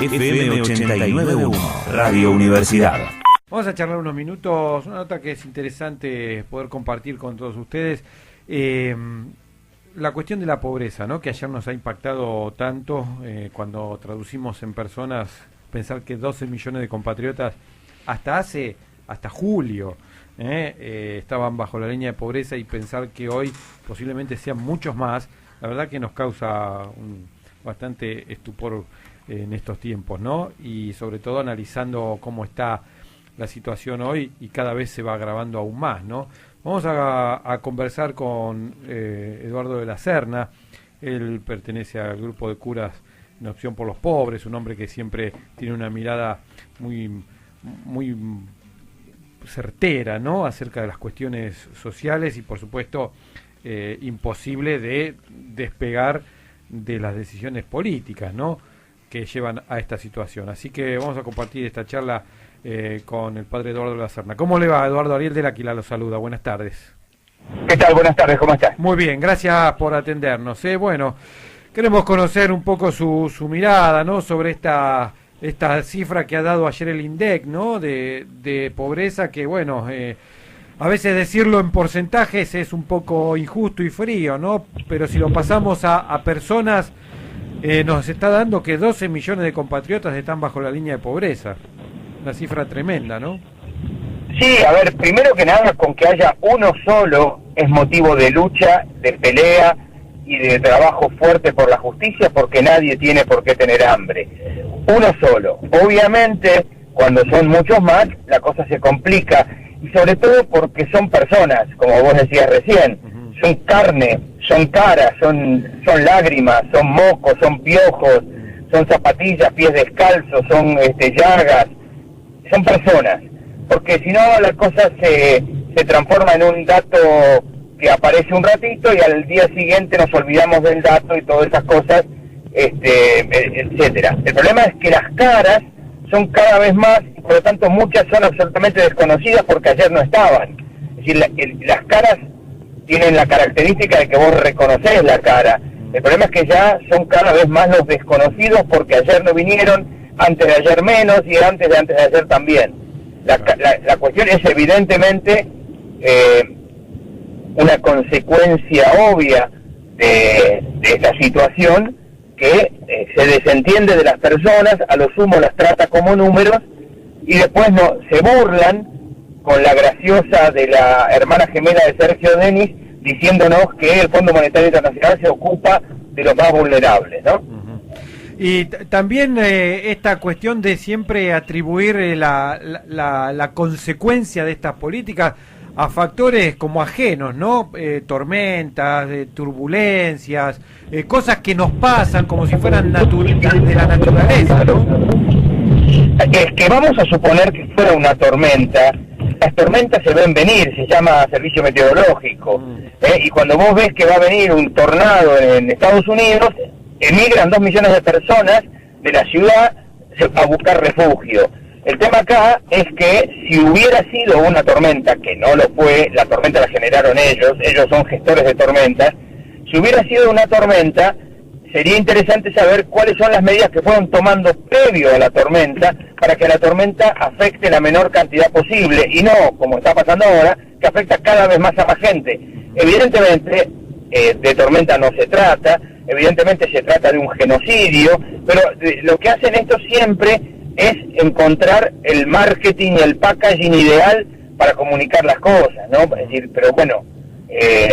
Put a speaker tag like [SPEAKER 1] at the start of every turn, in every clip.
[SPEAKER 1] FM 89.1, Radio Universidad.
[SPEAKER 2] Vamos a charlar unos minutos, una nota que es interesante poder compartir con todos ustedes. La cuestión de la pobreza, ¿no? Que ayer nos ha impactado tanto cuando traducimos en personas, pensar que 12 millones de compatriotas hasta julio estaban bajo la línea de pobreza, y pensar que hoy posiblemente sean muchos más, la verdad que nos causa bastante estupor en estos tiempos, ¿no? Y sobre todo analizando cómo está la situación hoy, y cada vez se va agravando aún más, ¿no? Vamos a conversar con Eduardo de la Serna. Él pertenece al grupo de curas en Opción por los Pobres, un hombre que siempre tiene una mirada muy certera, ¿no?, acerca de las cuestiones sociales, y por supuesto imposible de despegar de las decisiones políticas, ¿no?, que llevan a esta situación. Así que vamos a compartir esta charla con el padre Eduardo de la Serna. ¿Cómo le va, Eduardo? Ariel del Aquila lo saluda. Buenas tardes.
[SPEAKER 3] ¿Qué tal? Buenas tardes, ¿cómo estás?
[SPEAKER 2] Muy bien, gracias por atendernos. Bueno, queremos conocer un poco su mirada, ¿no?, sobre esta cifra que ha dado ayer el INDEC, ¿no?, de pobreza, que bueno, a veces decirlo en porcentajes es un poco injusto y frío, ¿no?, pero si lo pasamos a personas, nos está dando que 12 millones de compatriotas están bajo la línea de pobreza. Una cifra tremenda, ¿no?
[SPEAKER 3] Sí, a ver, primero que nada, con que haya uno solo es motivo de lucha, de pelea y de trabajo fuerte por la justicia, porque nadie tiene por qué tener hambre. Uno solo. Obviamente, cuando son muchos más, la cosa se complica, y sobre todo porque son personas, como vos decías recién, son carne, son cara, son lágrimas, son mocos, son piojos, son zapatillas, pies descalzos, son llagas, son personas, porque si no la cosa se transforma en un dato que aparece un ratito y al día siguiente nos olvidamos del dato y todas esas cosas, etcétera. El problema es que las caras son cada vez más, y por lo tanto muchas son absolutamente desconocidas porque ayer no estaban. Es decir, las caras tienen la característica de que vos reconocés la cara. El problema es que ya son cada vez más los desconocidos, porque ayer no vinieron, antes de ayer menos, y antes de ayer también. La cuestión es evidentemente una consecuencia obvia de esta situación, que se desentiende de las personas, a lo sumo las trata como números, y después se burlan con la graciosa de la hermana gemela de Sergio Denis, diciéndonos que el Fondo Monetario Internacional se ocupa de los más vulnerables, ¿no?
[SPEAKER 2] Y también esta cuestión de siempre atribuir la consecuencia de estas políticas a factores como ajenos, ¿no? Tormentas, turbulencias, cosas que nos pasan como si fueran de la naturaleza, ¿no?
[SPEAKER 3] Es que vamos a suponer que fuera una tormenta. Las tormentas se ven venir, se llama servicio meteorológico, y cuando vos ves que va a venir un tornado en Estados Unidos, emigran 2 millones de personas de la ciudad a buscar refugio. El tema acá es que si hubiera sido una tormenta, que no lo fue, la tormenta la generaron ellos son gestores de tormentas, si hubiera sido una tormenta, sería interesante saber cuáles son las medidas que fueron tomando previo a la tormenta, para que la tormenta afecte la menor cantidad posible, y no, como está pasando ahora, que afecta cada vez más a más gente. Evidentemente, de tormenta no se trata, evidentemente se trata de un genocidio, pero lo que hacen estos siempre es encontrar el marketing y el packaging ideal para comunicar las cosas, ¿no? Es decir, pero bueno,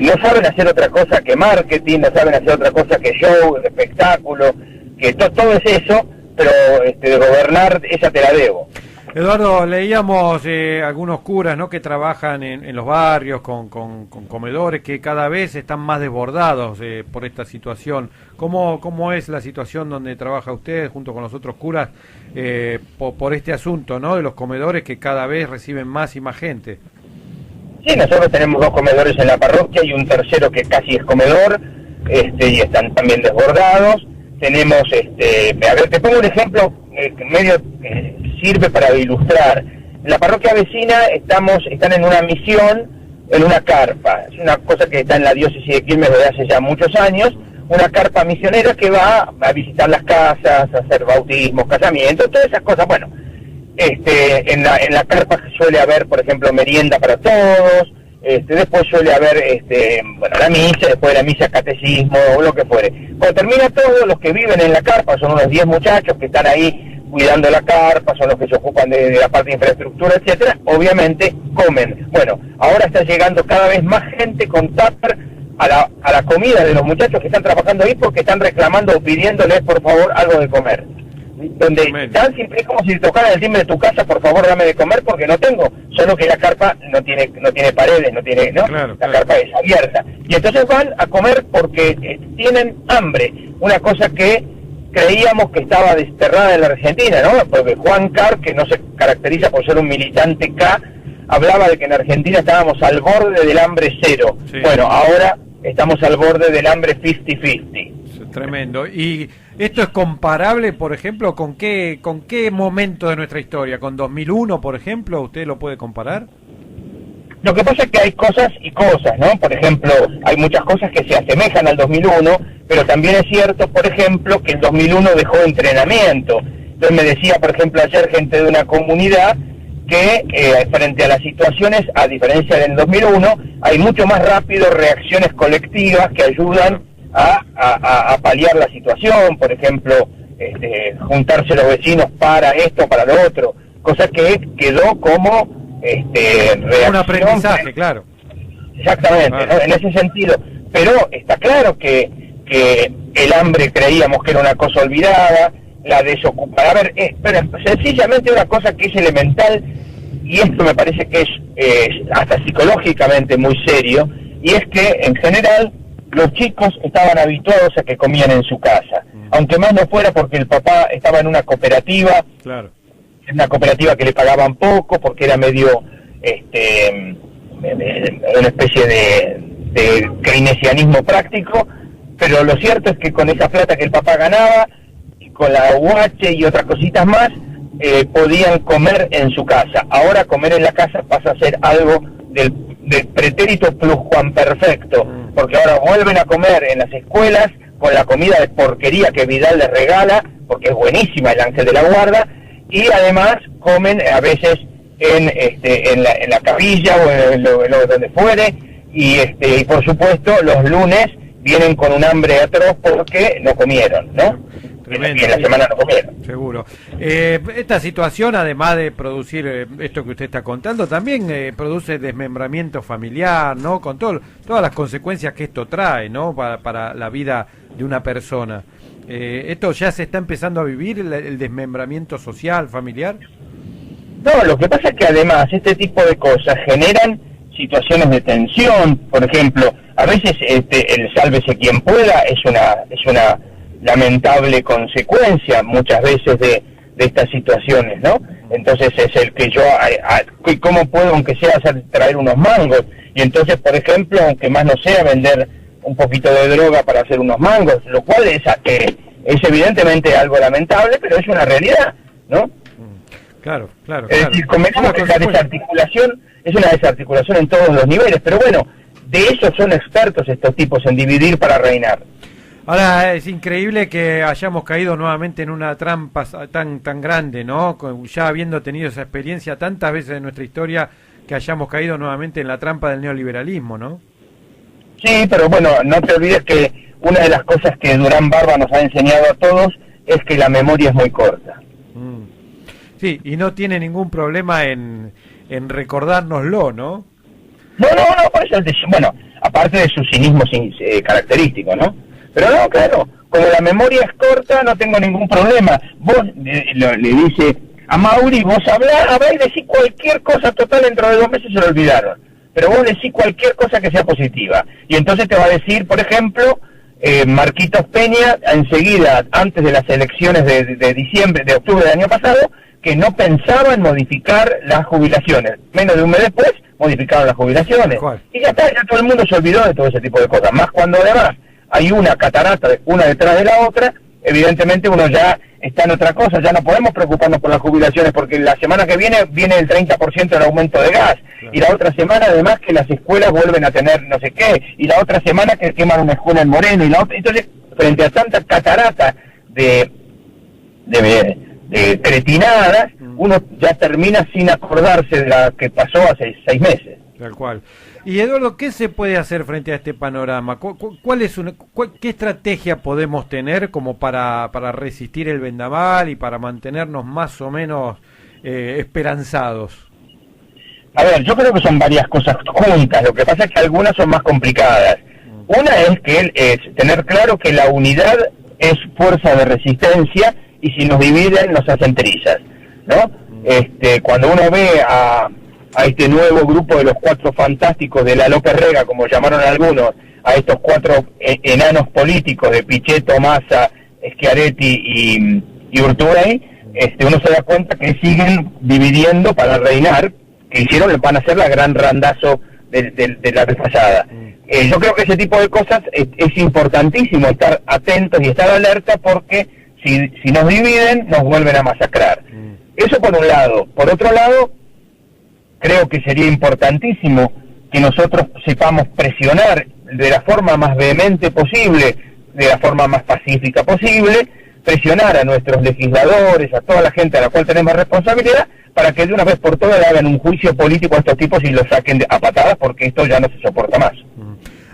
[SPEAKER 3] no saben hacer otra cosa que marketing, no saben hacer otra cosa que show, espectáculo, que todo es eso, pero de gobernar esa te la debo.
[SPEAKER 2] Eduardo, leíamos algunos curas, ¿no?, que trabajan en los barrios con comedores que cada vez están más desbordados por esta situación. ¿Cómo es la situación donde trabaja usted junto con los otros curas por este asunto, ¿no?, de los comedores que cada vez reciben más y más gente?
[SPEAKER 3] Sí, nosotros tenemos 2 comedores en la parroquia y un tercero que casi es comedor, y están también desbordados. Tenemos, a ver, te pongo un ejemplo que medio sirve para ilustrar. En la parroquia vecina están en una misión, en una carpa. Es una cosa que está en la diócesis de Quilmes desde hace ya muchos años, una carpa misionera que va a visitar las casas, a hacer bautismos, casamientos, todas esas cosas. Bueno, en la carpa suele haber, por ejemplo, merienda para todos, después suele haber la misa, después de la misa catecismo o lo que fuere. Cuando termina todo, los que viven en la carpa son unos 10 muchachos que están ahí cuidando la carpa, son los que se ocupan de la parte de infraestructura, etcétera. Obviamente comen. Bueno, ahora está llegando cada vez más gente con tupper a la comida de los muchachos que están trabajando ahí, porque están reclamando o pidiéndoles por favor algo de comer. Donde tan simple es como si tocaran el timbre de tu casa, por favor dame de comer porque no tengo, solo que la carpa no tiene paredes,
[SPEAKER 2] Claro,
[SPEAKER 3] la carpa es abierta, y entonces van a comer porque tienen hambre, una cosa que creíamos que estaba desterrada en la Argentina, ¿no? Porque Juan Carr, que no se caracteriza por ser un militante K, hablaba de que en Argentina estábamos al borde del hambre cero. Sí. Bueno, ahora estamos al borde del hambre 50-50.
[SPEAKER 2] Tremendo. Y esto es comparable, por ejemplo, ¿con qué momento de nuestra historia? ¿Con 2001, por ejemplo? ¿Usted lo puede comparar?
[SPEAKER 3] Lo que pasa es que hay cosas y cosas, ¿no? Por ejemplo, hay muchas cosas que se asemejan al 2001, pero también es cierto, por ejemplo, que el 2001 dejó entrenamiento. Entonces me decía, por ejemplo, ayer gente de una comunidad que frente a las situaciones, a diferencia del 2001, hay mucho más rápido reacciones colectivas que ayudan a paliar la situación, por ejemplo, juntarse los vecinos para esto, para lo otro, cosa que quedó como
[SPEAKER 2] un aprendizaje, claro.
[SPEAKER 3] Exactamente, ¿no? En ese sentido. Pero está claro que el hambre creíamos que era una cosa olvidada, la desocupación. A ver, pero sencillamente una cosa que es elemental, y esto me parece que es hasta psicológicamente muy serio, y es que en general los chicos estaban habituados a que comían en su casa, aunque más no fuera porque el papá estaba en una cooperativa,
[SPEAKER 2] claro,
[SPEAKER 3] una cooperativa que le pagaban poco porque era medio una especie de keynesianismo práctico, pero lo cierto es que con esa plata que el papá ganaba y con la UH y otras cositas más podían comer en su casa. Ahora comer en la casa pasa a ser algo del pretérito pluscuamperfecto, porque ahora vuelven a comer en las escuelas con la comida de porquería que Vidal les regala, porque es buenísima el Ángel de la Guarda, y además comen a veces en la capilla o en donde fuere, y por supuesto los lunes vienen con un hambre atroz porque no comieron, ¿no?
[SPEAKER 2] Tremendo.
[SPEAKER 3] Y en la semana no comieron.
[SPEAKER 2] Seguro. Esta situación, además de producir esto que usted está contando, también produce desmembramiento familiar, ¿no? Con todas las consecuencias que esto trae, ¿no? Para la vida de una persona. ¿Esto ya se está empezando a vivir, el desmembramiento social, familiar?
[SPEAKER 3] No, lo que pasa es que además este tipo de cosas generan situaciones de tensión. Por ejemplo, a veces el sálvese quien pueda es una lamentable consecuencia muchas veces de estas situaciones, ¿no? Entonces es el que yo, ¿cómo puedo aunque sea traer unos mangos? Y entonces, por ejemplo, aunque más no sea, vender un poquito de droga para hacer unos mangos, lo cual es evidentemente algo lamentable, pero es una realidad, ¿no?
[SPEAKER 2] Claro.
[SPEAKER 3] Es decir, convengamos que la desarticulación es una desarticulación en todos los niveles, pero bueno, de eso son expertos estos tipos, en dividir para reinar.
[SPEAKER 2] Ahora, es increíble que hayamos caído nuevamente en una trampa tan grande, ¿no? Ya habiendo tenido esa experiencia tantas veces en nuestra historia, que hayamos caído nuevamente en la trampa del neoliberalismo, ¿no?
[SPEAKER 3] Sí, pero bueno, no te olvides que una de las cosas que Durán Barba nos ha enseñado a todos es que la memoria es muy corta.
[SPEAKER 2] Sí, y no tiene ningún problema en recordárnoslo, ¿no?
[SPEAKER 3] No, por eso, bueno, aparte de su cinismo característico, ¿no? Pero no, claro, como la memoria es corta, no tengo ningún problema. Vos le dice a Mauri, vos hablá y decís cualquier cosa, total, dentro de 2 meses se lo olvidaron. Pero vos decís cualquier cosa que sea positiva. Y entonces te va a decir, por ejemplo, Marquitos Peña, enseguida, antes de las elecciones de octubre del año pasado, que no pensaba en modificar las jubilaciones. Menos de un mes después, modificaron las jubilaciones. ¿Cuál? Y ya está, ya todo el mundo se olvidó de todo ese tipo de cosas. Más cuando además hay una catarata una detrás de la otra, evidentemente uno ya está en otra cosa. Ya no podemos preocuparnos por las jubilaciones, porque la semana que viene el 30% del aumento de gas, claro. Y la otra semana además que las escuelas vuelven a tener no sé qué, y la otra semana que queman una escuela en Moreno, y la otra. Entonces, frente a tanta catarata de cretinadas, uno ya termina sin acordarse de la que pasó hace 6 meses.
[SPEAKER 2] Tal cual. Y Eduardo, ¿qué se puede hacer frente a este panorama? ¿Qué estrategia podemos tener como para resistir el vendaval y para mantenernos más o menos esperanzados?
[SPEAKER 3] A ver, yo creo que son varias cosas juntas, lo que pasa es que algunas son más complicadas. Una es tener claro que la unidad es fuerza de resistencia y si nos dividen nos hacen trizas, ¿no? Cuando uno ve a este nuevo grupo de los 4 fantásticos de la López Rega, como llamaron algunos, a estos 4 enanos políticos de Pichetto, Massa, Schiaretti y Urtubey, uno se da cuenta que siguen dividiendo para reinar, que van a hacer la gran randazo de la vez pasada. Yo creo que ese tipo de cosas es importantísimo estar atentos y estar alerta, porque si nos dividen nos vuelven a masacrar. Eso por un lado. Por otro lado, creo que sería importantísimo que nosotros sepamos presionar de la forma más vehemente posible, de la forma más pacífica posible, presionar a nuestros legisladores, a toda la gente a la cual tenemos responsabilidad, para que de una vez por todas le hagan un juicio político a estos tipos y los saquen a patadas, porque esto ya no se soporta más.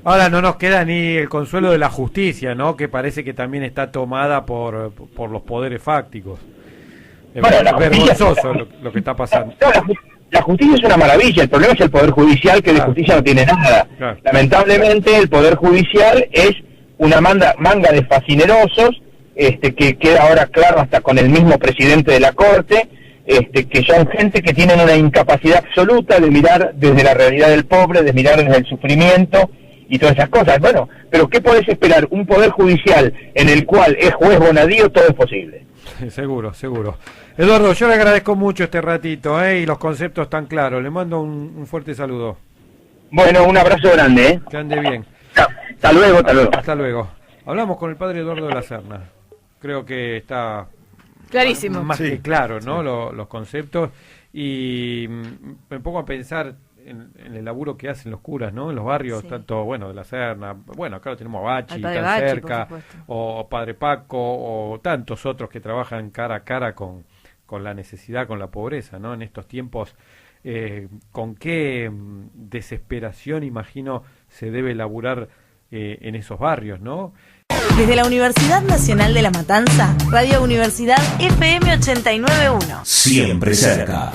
[SPEAKER 2] Ahora no nos queda ni el consuelo de la justicia, ¿no? Que parece que también está tomada por los poderes fácticos. Es vergonzoso lo que está pasando.
[SPEAKER 3] La justicia es una maravilla, el problema es el Poder Judicial, que de justicia no tiene nada. Claro. Lamentablemente el Poder Judicial es una manga de fascinerosos, que queda ahora claro hasta con el mismo presidente de la Corte, que son gente que tienen una incapacidad absoluta de mirar desde la realidad del pobre, de mirar desde el sufrimiento y todas esas cosas. Bueno, pero ¿qué podés esperar? Un Poder Judicial en el cual es juez Bonadío, todo es posible.
[SPEAKER 2] Seguro. Eduardo, yo le agradezco mucho este ratito, y los conceptos tan claros. Le mando un fuerte saludo.
[SPEAKER 3] Bueno, un abrazo grande.
[SPEAKER 2] Que ande bien.
[SPEAKER 3] Hasta luego.
[SPEAKER 2] Hasta luego. Hablamos con el padre Eduardo de la Serna. Creo que está
[SPEAKER 4] clarísimo.
[SPEAKER 2] Más que claro, ¿no? Los conceptos. Y me pongo a pensar en el laburo que hacen los curas, ¿no? En los barrios, tanto, de la Serna, acá lo tenemos a Bachi, tan
[SPEAKER 4] Bachi,
[SPEAKER 2] cerca, o Padre Paco, o tantos otros que trabajan cara a cara con la necesidad, con la pobreza, ¿no? En estos tiempos, con qué desesperación, imagino, se debe laburar en esos barrios, ¿no?
[SPEAKER 5] Desde la Universidad Nacional de La Matanza, Radio Universidad FM 89.1.
[SPEAKER 1] Siempre cerca.